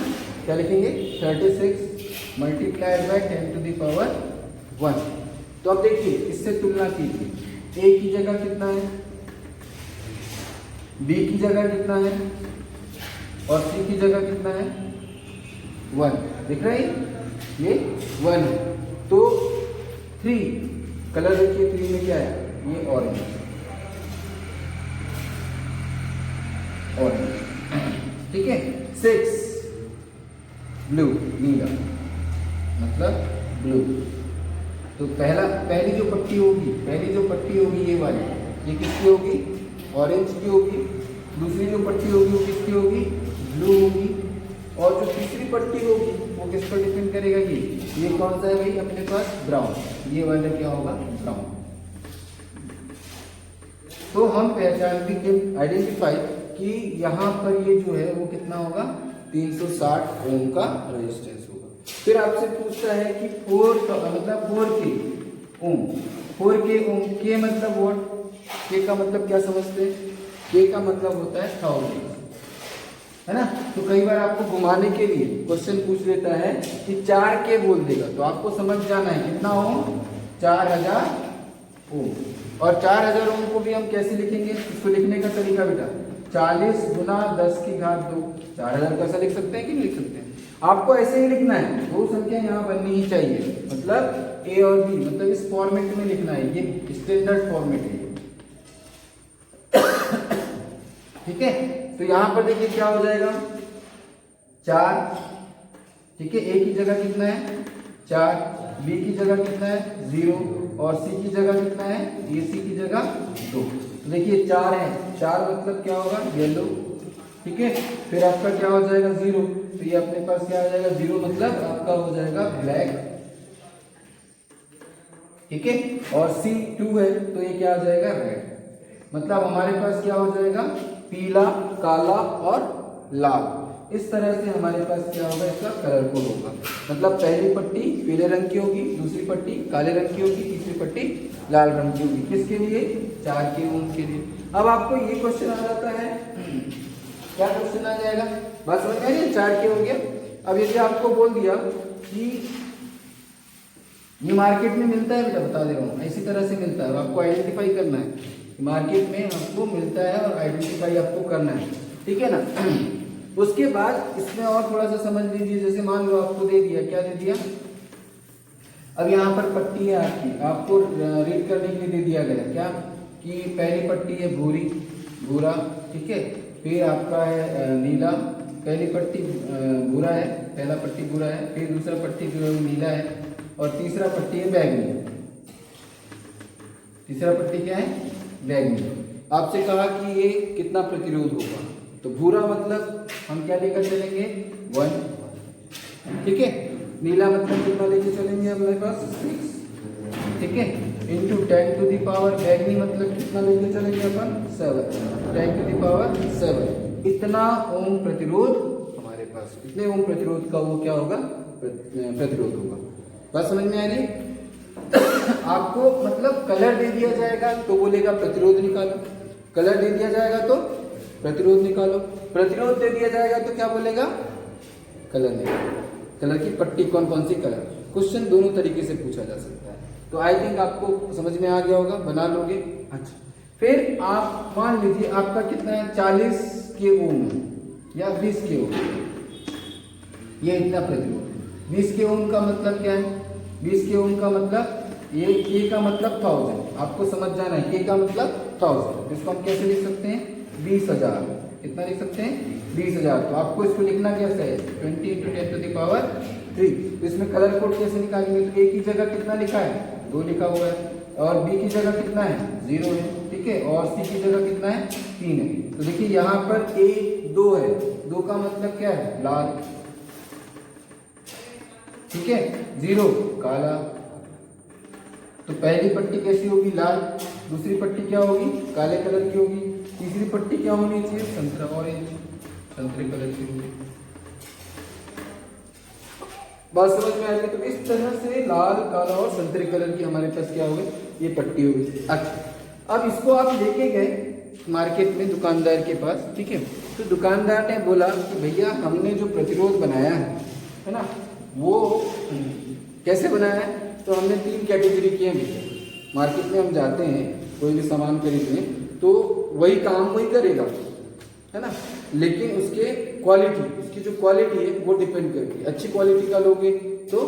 क्या लिखेंगे, 36 multiplied by 10 to the power 1। तो अब देखिए इससे तुलना कीजिए, ए की जगह कितना है, बी की जगह कितना है और सी की जगह कितना है, 1। दिख रहा है ये 1 है। तो 3 कलर देखिए, 3 में क्या है, ये ऑरेंज, ठीक है। 6 ब्लू, नीला, मतलब ब्लू। तो पहली जो पट्टी होगी ये वाली, ये किसकी होगी, ऑरेंज की होगी। दूसरी जो पट्टी होगी वो किसकी होगी, ब्लू होगी। और जो तीसरी पट्टी होगी वो किस पर डिपेंड करेगा, ये कौन सा है भाई अपने पास, ब्राउन। ये वाला क्या होगा, ब्राउन। तो हम पहचानते कि आइडेंटिफाई कि यहाँ पर ये जो है वो कितना होगा, 360 ओम का रेजिस्टेंस होगा। फिर आपसे पूछता है कि 4 का मतलब 4K ओम, 4K ओम, के मतलब वोल्ट, के का मतलब क्या समझते हैं, के का मतलब होता है 1000, है ना। तो कई बार आपको घुमाने के लिए क्वेश्चन पूछ लेता है कि 4K बोल देगा, तो आपको समझ जाना है कितना ओम, 4000 ओम। और 4000 ओम को भी हम कैसे लिखेंगे, इसको लिखने का तरीका बेटा, 40 गुना 10 की घात 2। 4000 कैसा लिख सकते हैं कि नहीं लिख सकते हैं, आपको ऐसे ही लिखना है, 2 संख्या यहाँ बननी ही चाहिए, मतलब ए और बी, मतलब इस फॉर्मेट में लिखना है, ये स्टैंडर्ड फॉर्मेट है, ठीक है। तो यहां पर देखिए क्या हो जाएगा, 4, ठीक है, ए की जगह कितना है 4, बी की जगह कितना है 0 और सी की जगह कितना है, ए सी की जगह 2। तो देखिए 4 है, 4 मतलब क्या होगा, येलो, ठीक है। फिर आपका क्या हो जाएगा 0, तो ये अपने पास क्या आ जाएगा 0 मतलब आपका हो जाएगा ब्लैक, ठीक है। और सी 2 है तो ये क्या आ जाएगा रेड, मतलब हमारे पास क्या हो जाएगा पीला, काला और लाल। इस तरह से हमारे पास क्या होगा, इसका कलर कोड होगा। मतलब पहली पट्टी पीले रंग की होगी, दूसरी पट्टी काले रंग की होगी, तीसरी पट्टी लाल रंग की होगी। किसके लिए, 4K ओम के लिए। अब आपको ये क्वेश्चन आ जाता है, क्या क्वेश्चन आ जाएगा, बस समझ में आ गया, 4K हो गया। अब यदि आपको बोल दिया कि ये मार्केट में मिलता है, बेटा बता दे रहा हूँ, इसी तरह से मिलता है, आपको आइडेंटिफाई करना है, मार्केट में हमको मिलता है और आइडेंटिफाई आपको करना है, ठीक है ना। उसके बाद इसमें और थोड़ा सा समझ लीजिए, जैसे मान लो आपको दे दिया, क्या दे दिया, अब यहाँ पर पट्टी है आपकी, आपको रीड करने के लिए दे दिया गया क्या, कि पहली पट्टी है भूरी, भूरा, ठीक है। फिर आपका है नीला, पहली पट्टी भूरा है, पहला पट्टी भूरा है, फिर दूसरा पट्टी जो है नीला है, और तीसरा पट्टी है बैगनी। तीसरा पट्टी क्या है, बैगनी। आपसे कहा कि ये कितना प्रतिरोध होगा, तो भूरा मतलब हम क्या लेकर चलेंगे 1, ठीक है। नीला मतलब कितना लेके चलेंगे हमारे पास 6, ठीक है, इंटू 10 टू दी पावर, बैगनी मतलब कितना लेके चलेंगे अपन 7, 10 टू दी पावर 7। इतना ओम प्रतिरोध हमारे पास, इतने ओम प्रतिरोध का वो क्या होगा, प्रतिरोध होगा। बात समझ में आ रही? आपको मतलब कलर दे दिया जाएगा तो बोलेगा प्रतिरोध निकालो, कलर दे दिया जाएगा तो प्रतिरोध निकालो, प्रतिरोध दे दिया जाएगा तो क्या बोलेगा, कलर निकालो, कलर की पट्टी कौन कौन सी कलर। क्वेश्चन दोनों तरीके से पूछा जा सकता है, तो आई थिंक आपको समझ में आ गया होगा, बना लोगे। अच्छा, फिर आप मान लीजिए आपका कितना है 40 के ओम या 20 के ओम, ये इतना प्रतिरोध है। 20 के ओम का मतलब क्या है, 20 के ओम का मतलब ये के का मतलब 1000, आपको समझ जाना है, के का मतलब 1000, इसको हम कैसे लिख सकते हैं 20,000, कितना लिख सकते हैं 20,000। तो आपको इसको लिखना कैसे है 20 इंटू 10 टू द पावर 3। तो इसमें कलर कोड कैसे निकालेंगे, तो ए की जगह कितना लिखा है 2 लिखा हुआ है, और बी की जगह कितना है 0 है, ठीक है, और सी की जगह कितना है 3 है। तो देखिए यहाँ पर ए 2 है, 2 का मतलब क्या है लाल, ठीक है, 0 काला। तो पहली पट्टी कैसी होगी लाल, दूसरी पट्टी क्या होगी काले कलर की होगी, तीसरी पट्टी क्या होनी चाहिए संतरा ऑरेंज, संतरे कलर की होगी। बात समझ में आ गई? तो इस तरह से लाल काला और संतरे कलर की हमारे पास क्या होगी, ये पट्टी होगी। अच्छा, अब इसको आप लेके गए मार्केट में दुकानदार के पास, ठीक है, तो दुकानदार ने बोला कि भैया हमने जो प्रतिरोध बनाया है ना, वो कैसे बनाया है, तो हमने 3 कैटेगरी किए हैं। मार्केट में हम जाते हैं कोई भी सामान खरीदने तो वही काम वही करेगा, है ना, लेकिन उसके क्वालिटी, उसकी जो क्वालिटी है वो डिपेंड करती है। अच्छी क्वालिटी का लोगे तो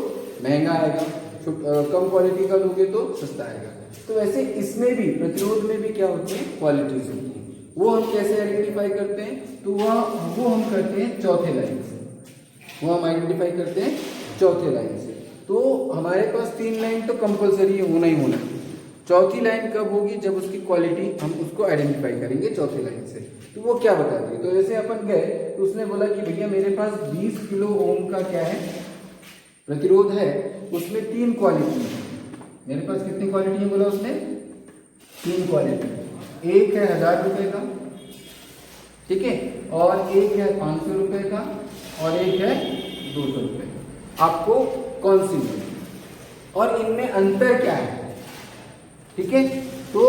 महंगा आएगा, कम क्वालिटी का लोगे तो सस्ता आएगा। तो वैसे इसमें भी प्रतिरोध में भी क्या होती है क्वालिटीज होती है। वो हम कैसे आइडेंटिफाई करते हैं, तो वो हम करते हैं चौथे लाइन से, वो हम आइडेंटिफाई करते हैं चौथे लाइन से। तो हमारे पास 3 लाइन तो कंपलसरी होना ही होना है, चौथी लाइन कब होगी, जब उसकी क्वालिटी हम उसको आइडेंटिफाई करेंगे चौथी लाइन से। तो वो क्या बताती है, तो जैसे अपन गए तो उसने बोला कि भैया मेरे पास 20 किलो ओम का क्या है प्रतिरोध है, उसमें 3 क्वालिटी है। मेरे पास कितनी क्वालिटी है बोला उसने, 3 क्वालिटी, एक है 1000 रुपए का, ठीक है, और एक है 500 रुपए का, और एक है 200 रुपए। आपको कौन सी मिली और इनमें अंतर क्या है, ठीक है। तो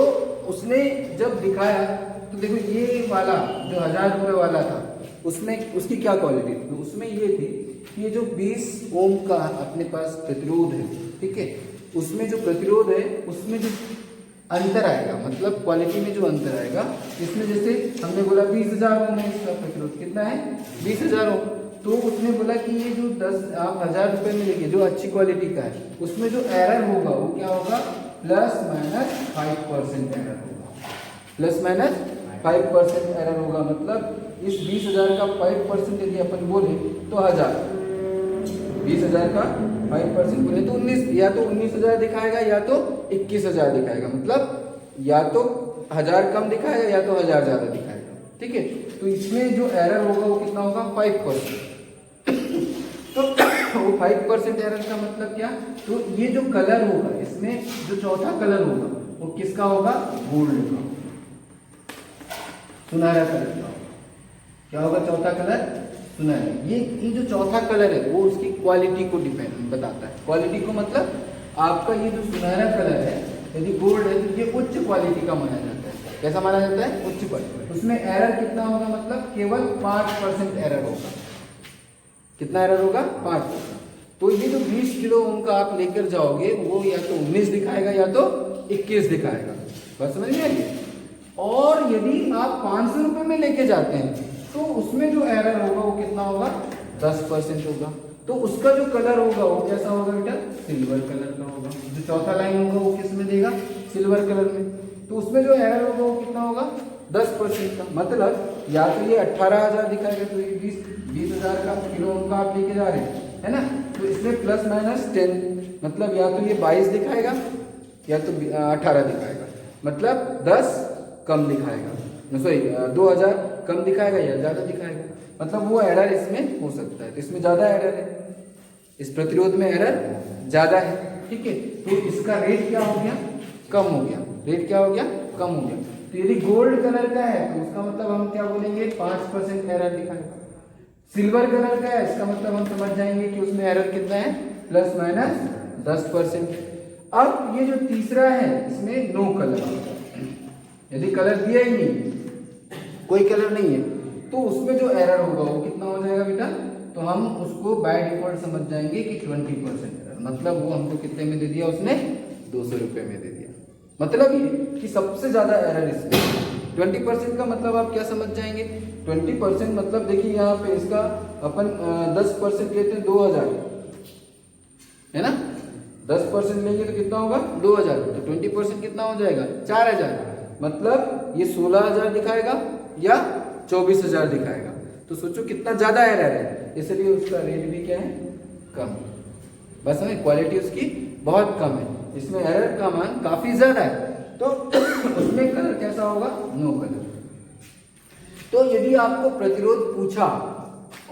उसने जब दिखाया तो देखो ये वाला जो 1000 रुपए वाला था उसमें उसकी क्या क्वालिटी थी, तो उसमें ये थी कि ये जो 20 ओम का अपने पास प्रतिरोध है, ठीक है, उसमें जो प्रतिरोध है उसमें जो अंतर आएगा, मतलब क्वालिटी में जो अंतर आएगा, इसमें जैसे हमने बोला 20,000 ओम है इसका प्रतिरोध, कितना है 20,000 ओम। तो उसने बोला कि ये जो 10 आप 1000 रुपए में लेके जो अच्छी क्वालिटी का है उसमें जो एरर होगा वो क्या होगा, ±5% एरर होगा, ±5% एरर होगा। मतलब इस 20,000 का 5% यदि अपन बोले तो 1000, 20,000 का 5% बोले तो 19, या तो 19,000 दिखाएगा या तो 21,000 दिखाएगा, मतलब या तो 1000 कम दिखाएगा या तो 1000 ज्यादा दिखाएगा, ठीक है। तो इसमें जो एरर होगा वो कितना होगा 5%। तो वो 5% एरर का मतलब क्या, तो ये जो कलर होगा इसमें जो चौथा कलर होगा वो किसका होगा, गोल्ड का, सुनहरा कलर का। क्या होगा चौथा कलर, सुनहरा। ये जो चौथा कलर है वो उसकी क्वालिटी को डिपेंड बताता है। क्वालिटी को मतलब आपका ये जो सुनहरा कलर है यदि गोल्ड है तो ये उच्च क्वालिटी का माना जाता है। कैसा माना जाता है, उच्च क्वालिटी। उसमें एरर कितना होगा, मतलब केवल 5% एरर होगा। कितना एरर होगा, 5%। तो ये जो 20 किलो ओम का आप लेकर जाओगे वो या तो 19 दिखाएगा या तो 21 दिखाएगा, बस समझ में आइए। और यदि आप 500 रुपए में लेके जाते हैं तो उसमें जो एरर होगा वो कितना होगा, 10% होगा। तो उसका जो कलर होगा वो कैसा होगा बेटा, सिल्वर कलर का होगा। जो चौथा लाइन होगा वो किस में देगा, सिल्वर कलर में। तो उसमें जो एरर होगा वो कितना होगा, 10% का। मतलब या तो ये 18,000 दिखाएगा, तो ये 20,000 का किलो ओम का आप लेके जा रहे हैं, है ना। तो इसमें ±10, मतलब या तो ये 22 दिखाएगा या तो 18 दिखाएगा, मतलब 10 कम दिखाएगा, सॉरी 2000 कम दिखाएगा या ज्यादा दिखाएगा, मतलब वो एरर इसमें हो सकता है। तो इसमें ज्यादा एरर है, इस प्रतिरोध में एरर ज्यादा है, ठीक है। तो इसका रेट क्या हो गया, कम हो गया, रेट क्या हो गया, कम हो गया। तो यदि गोल्ड कलर का है तो उसका मतलब हम क्या बोलेंगे, 5% एरर दिखाएगा। सिल्वर कलर का है, इसका मतलब हम समझ जाएंगे कि उसमें एरर कितना है, प्लस माइनस 10%। अब ये जो तीसरा है इसमें नो कलर, यदि कलर दिया ही नहीं, कोई कलर नहीं है, तो उसमें जो एरर होगा वो कितना हो जाएगा बेटा, तो हम उसको बाय डिफॉल्ट समझ जाएंगे कि 20% एरर, मतलब वो हमको कितने में दे दिया उसने, 200 रुपये में दे दिया। मतलब ये कि सबसे ज्यादा एरर इसमें 20% का मतलब आप क्या समझ जाएंगे, 20% मतलब देखिए यहाँ पे इसका अपन 10% लेते हैं 2000, है ना, 10% लेंगे तो कितना होगा 2000, तो 20% कितना हो जाएगा 4000, मतलब ये 16000 दिखाएगा या 24000 दिखाएगा। तो सोचो कितना ज्यादा एरर है, इसलिए उसका रेट भी क्या है, कम। बस हमें क्वालिटी उसकी बहुत कम है, इसमें एरर का मान काफी ज्यादा है, तो उसमें कलर कैसा होगा, नो कलर। तो यदि आपको प्रतिरोध पूछा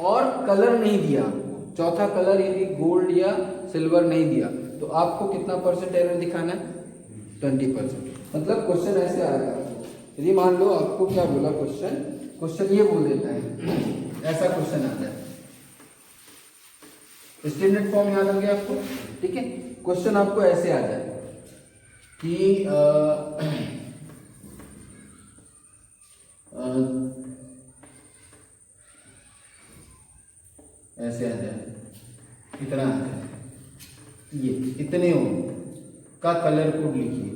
और कलर नहीं दिया, चौथा कलर यदि गोल्ड या सिल्वर नहीं दिया, तो आपको कितना परसेंट एरर दिखाना है, 20%। मतलब क्वेश्चन ऐसे आएगा, यदि मान लो आपको क्या बोला क्वेश्चन ये बोल देता है, ऐसा क्वेश्चन आता है, स्टैंडर्ड फॉर्म याद हो गया आपको, ठीक है। क्वेश्चन आपको ऐसे आ जाए कि ऐसे आ जाए, कितना आ जाए, ये इतने ओम का कलर कोड लिखिए,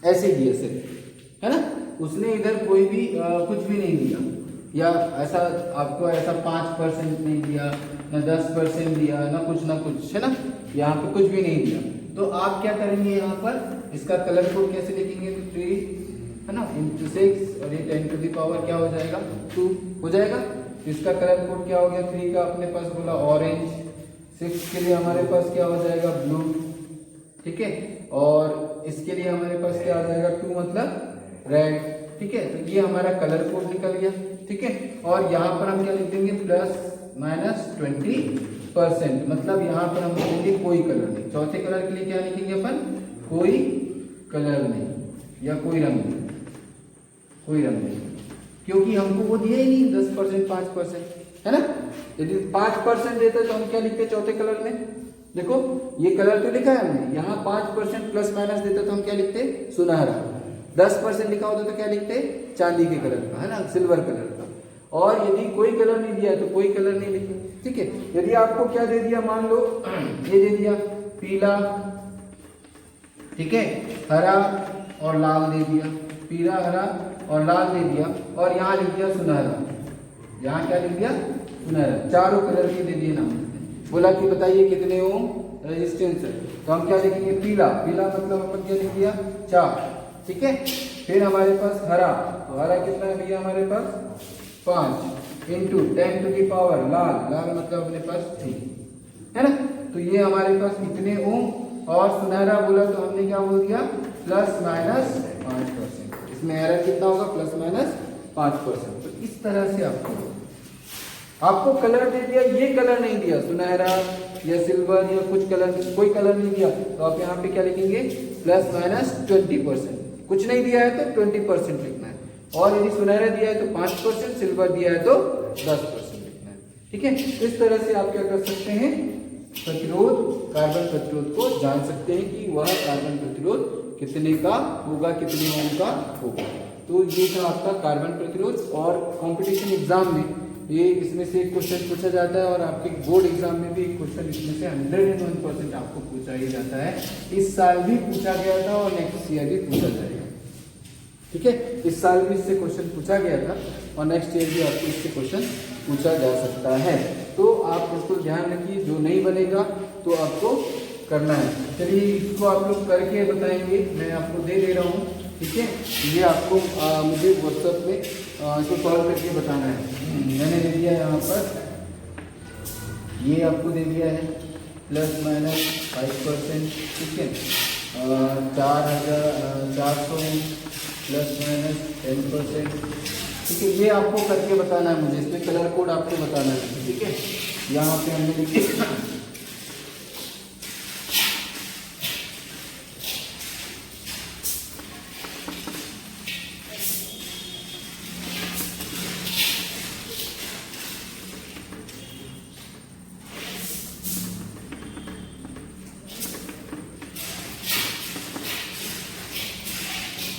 ऐसे दिए सिर्फ, है ना। उसने इधर कोई भी कुछ भी नहीं दिया, या ऐसा आपको ऐसा 5% नहीं दिया, ना 10% दिया, ना कुछ, है ना, यहाँ पे कुछ भी नहीं दिया। तो आप क्या करेंगे, यहाँ पर इसका कलर कोड कैसे लिखेंगे, तो 3 है ना इंटू 6 और ये 10 टू द पावर क्या हो जाएगा 2 हो जाएगा। इसका कलर कोड क्या हो गया, 3 का अपने पास बोला ऑरेंज, 6 के लिए हमारे पास क्या हो जाएगा ब्लू, ठीक है, और इसके लिए हमारे पास क्या आ जाएगा 2 मतलब रेड, ठीक है। तो ये हमारा कलर कोड निकल गया, ठीक है। और यहाँ पर हम क्या लिख देंगे, प्लस माइनस 20%, मतलब यहाँ पर हम लिखेंगे कोई कलर नहीं। चौथे कलर के लिए क्या लिखेंगे अपन, कोई कलर नहीं या कोई रंग नहीं, कोई रंग नहीं, क्योंकि हमको वो दिया ही नहीं 10% 5%, है ना। यदि 5% देता तो हम क्या लिखते चौथे कलर में, देखो ये कलर तो लिखा है हमने, यहाँ 5% प्लस माइनस देता तो हम क्या लिखते, सुनहरा। 10% लिखा होता तो क्या लिखते, चांदी के कलर का, है ना, सिल्वर कलर का। और यदि कोई कलर नहीं दिया तो कोई कलर नहीं लिखे, ठीक है। यदि आपको क्या दे दिया, मान लो ये दे दिया पीला, ठीक है, हरा और लाल दे दिया, पीला हरा और लाल दे दिया, और यहाँ लिख दिया सुनहरा, यहाँ क्या लिख दिया सुनहरा, चारों कलर के दे दिए नाम। बोला कि बताइए कितने ओम रेजिस्टेंस है, तो हम क्या लिखेंगे, पीला, पीला मतलब अपन क्या लिख दिया 4, ठीक है। फिर हमारे पास हरा, तो हरा कितना है भैया हमारे पास 5 इंटू 10 टू दी पावर लाल, लाल मतलब अपने पास 3, है ना। तो ये हमारे पास कितने ओम, और सुनहरा बोला तो हमने क्या बोल दिया प्लस माइनस 5%, इसमें एरर कितना होगा प्लस माइनस 5%। तो इस तरह से आपको कलर दे दिया, ये कलर नहीं दिया सुनहरा या सिल्वर या कुछ कलर, कोई कलर नहीं दिया, तो आप यहाँ पे क्या लिखेंगे प्लस माइनस 20%। कुछ नहीं दिया है तो 20% लिखना है, और यदि सुनहरा दिया है तो 5%, सिल्वर दिया है तो 10% लिखना है, ठीक है। इस तरह से आप क्या कर सकते हैं, प्रतिरोध, कार्बन प्रतिरोध को जान सकते हैं कि वह कार्बन प्रतिरोध कितने का होगा, कितने ओम का होगा। तो ये था आपका कार्बन प्रतिरोध। और कंपटीशन एग्जाम में ये इसमें से एक क्वेश्चन पूछा जाता है, और आपके बोर्ड एग्जाम में भी एक क्वेश्चन इसमें से 101% आपको पूछा ही जाता है। इस साल भी पूछा गया था और नेक्स्ट ईयर भी पूछा जाएगा, ठीक है। इस साल भी इससे क्वेश्चन पूछा गया था और नेक्स्ट ईयर भी आपको इससे क्वेश्चन पूछा जा सकता है। तो आप बिल्कुल ध्यान रखिए, जो नहीं बनेगा तो आपको करना है। चलिए इसको आप लोग करके बताएंगे, मैं आपको दे रहा हूँ, ठीक है। ये आपको मुझे व्हाट्सएप में इसको सॉल्व करके बताना है। मैंने दे दिया यहाँ पर, ये आपको दे दिया है प्लस माइनस 5%, ठीक है, 400 प्लस माइनस 10%, ठीक है। ये आपको करके बताना है मुझे, इसमें कलर कोड आपको बताना है, ठीक है। यहाँ पे हमने लिखे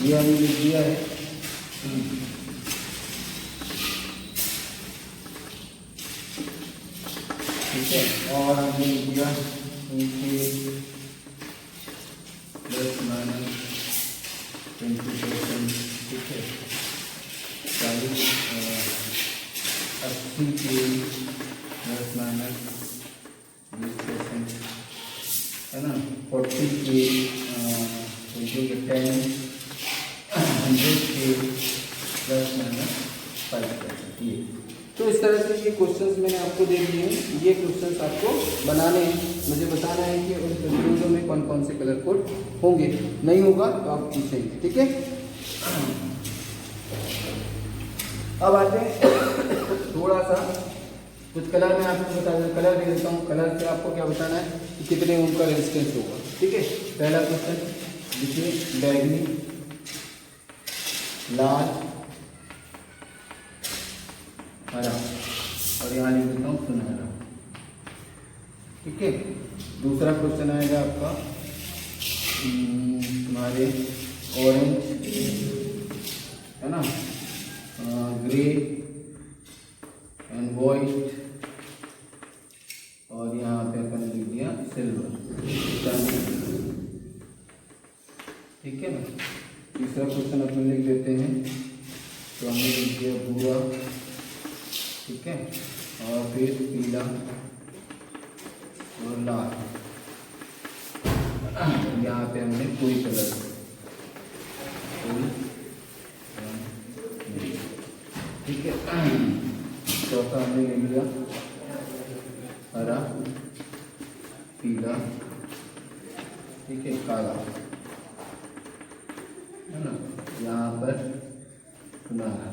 ये हमने लिख दिया है। ठीक है, और हमने लिख दिया प्लस माइनस 20%। ठीक है, 80 के प्लस माइनस 20%, है ना। 40 के 10, 100 के प्लस माइनस 5%। ये तो इस तरह से ये क्वेश्चंस मैंने आपको दे दिए हैं। ये क्वेश्चंस आपको बनाने हैं, मुझे बताना है कि उन प्रतिरोधों में कौन कौन से कलर कोड होंगे। नहीं होगा तो आप पूछेंगे। ठीक है, अब आते हैं थोड़ा सा कुछ कलर में आपको बता दें, कलर दे देता हूँ। कलर से आपको क्या बताना है कि कितने ओम का रेजिस्टेंस होगा। ठीक है, पहला क्वेश्चन देखिए, बैगनी, लाल, हरा, और यहाँ लिख देता हूँ सुनहरा। ठीक है, दूसरा क्वेश्चन आएगा आपका तुम्हारे ऑरेंज, है ना, ग्रे एंड वाइट, और यहाँ पे अपन लिख दिया सिल्वर। ठीक है ना। तीसरा क्वेश्चन अपन लिख देते हैं, तो हमने लिख दिया भूरा। ठीक है, और फिर पीला और लाल। यहाँ पे हमने कोई कलर, ठीक है। चौथा हमने ले लिया हरा, पीला, ठीक है, काला, है ना, यहाँ पर सुनहरा।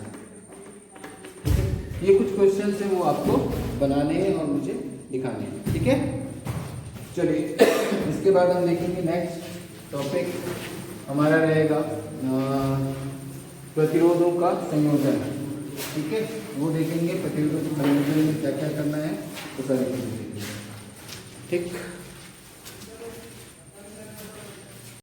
ये कुछ क्वेश्चंस हैं, वो आपको बनाने हैं और मुझे दिखाने हैं। ठीक है, चलिए इसके बाद हम देखेंगे नेक्स्ट टॉपिक हमारा रहेगा प्रतिरोधों का संयोजन। ठीक है, वो देखेंगे प्रतिरोधों के संयोजन में क्या क्या करना है, तो सारी चीजें देखेंगे। ठीक।